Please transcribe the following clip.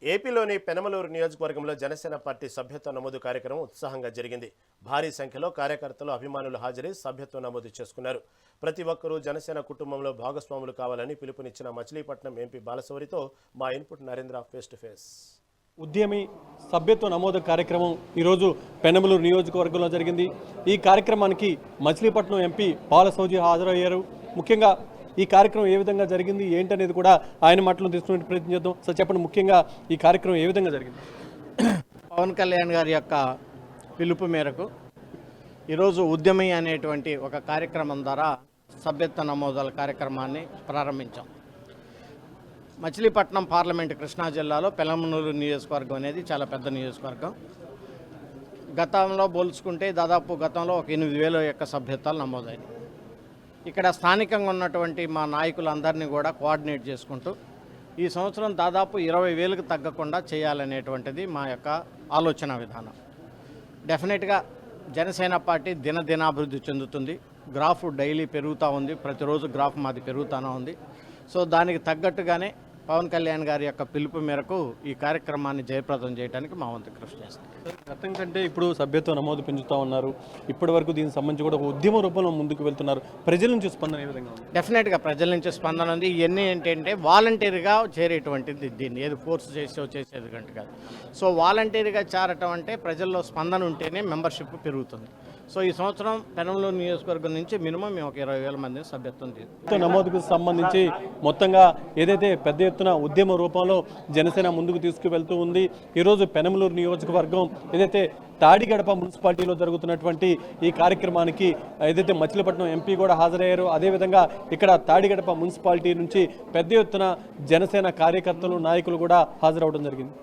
ఏపీలోని పెనమలూరు నియోజకవర్గంలో జనసేన పార్టీ సభ్యత్వ నమోదు కార్యక్రమం ఉత్సాహంగా జరిగింది. భారీ సంఖ్యలో కార్యకర్తలు, అభిమానులు హాజరై సభ్యత్వ నమోదు చేసుకున్నారు. ప్రతి ఒక్కరూ జనసేన కుటుంబంలో భాగస్వాములు కావాలని పిలుపునిచ్చిన మచిలీపట్నం ఎంపీ బాలశౌరితో మా input Narendra face to face. ఉద్యమి సభ్యత్వ నమోదు కార్యక్రమం ఈరోజు పెనమలూరు నియోజకవర్గంలో జరిగింది. ఈ కార్యక్రమానికి మచిలీపట్నం ఎంపీ బాలశౌరి హాజరయ్యారు. ముఖ్యంగా ఈ కార్యక్రమం ఏ విధంగా జరిగింది ఏంటనేది కూడా ఆయన మాటలు తీసుకునే ప్రయత్నం చేద్దాం. సార్ చెప్పండి, ముఖ్యంగా ఈ కార్యక్రమం ఏ విధంగా జరిగింది? పవన్ కళ్యాణ్ గారి యొక్క పిలుపు మేరకు ఈరోజు ఉద్యమి అనేటువంటి ఒక కార్యక్రమం ద్వారా సభ్యత్వ నమోదుల కార్యక్రమాన్ని ప్రారంభించాం. మచిలీపట్నం పార్లమెంటు కృష్ణా జిల్లాలో పెనమలూరు నియోజకవర్గం అనేది చాలా పెద్ద నియోజకవర్గం. గతంలో పోల్చుకుంటే దాదాపు గతంలో ఒక 8,000 యొక్క సభ్యత్వాలు నమోదైనవి. ఇక్కడ స్థానికంగా ఉన్నటువంటి మా నాయకులందరినీ కూడా కోఆర్డినేట్ చేసుకుంటూ ఈ సంవత్సరం దాదాపు 20,000కు తగ్గకుండా చేయాలనేటువంటిది మా యొక్క ఆలోచన విధానం. డెఫినెట్గా జనసేన పార్టీ దినదినాభివృద్ధి చెందుతుంది. గ్రాఫ్ డైలీ పెరుగుతూ ఉంది, ప్రతిరోజు గ్రాఫ్ మాది పెరుగుతూనే ఉంది. సో దానికి తగ్గట్టుగానే పవన్ కళ్యాణ్ గారి యొక్క పిలుపు మేరకు ఈ కార్యక్రమాన్ని జయప్రదం చేయడానికి మా వంతు కృషి చేస్తాం. గతం కంటే ఇప్పుడు సభ్యత్వ నమోదు పెంచుతూ ఉన్నారు. ఇప్పటి వరకు దీనికి సంబంధించి కూడా ఒక ఉద్యమ రూపంలో ముందుకు వెళ్తున్నారు. ప్రజల నుంచి స్పందన ఏ విధంగా ఉంది? డెఫినెట్గా ప్రజల నుంచి స్పందన ఉంది. ఇవన్నీ ఏంటంటే వాలంటీర్గా చేరేటువంటిది, దీన్ని ఏది ఫోర్స్ చేసేది కంటే కాదు. సో వాలంటీర్గా చేరటం అంటే ప్రజల్లో స్పందన ఉంటేనే మెంబర్షిప్ పెరుగుతుంది. సో ఈ సంవత్సరం పెనమలూరు నియోజకవర్గం నుంచి మినిమం మేము ఒక 20,000 మందిని సభ్యత్వం తీసుకుంటాం. నమోదుకు సంబంధించి మొత్తంగా ఏదైతే పెద్ద ఎత్తున ఉద్యమ రూపంలో జనసేన ముందుకు తీసుకువెళ్తూ ఉంది. ఈరోజు పెనమలూరు నియోజకవర్గం ఏదైతే తాడిగడప మున్సిపాలిటీలో జరుగుతున్నటువంటి ఈ కార్యక్రమానికి ఏదైతే మచిలీపట్నం ఎంపీ కూడా హాజరయ్యారు. అదేవిధంగా ఇక్కడ తాడిగడప మున్సిపాలిటీ నుంచి పెద్ద ఎత్తున జనసేన కార్యకర్తలు, నాయకులు కూడా హాజరవడం జరిగింది.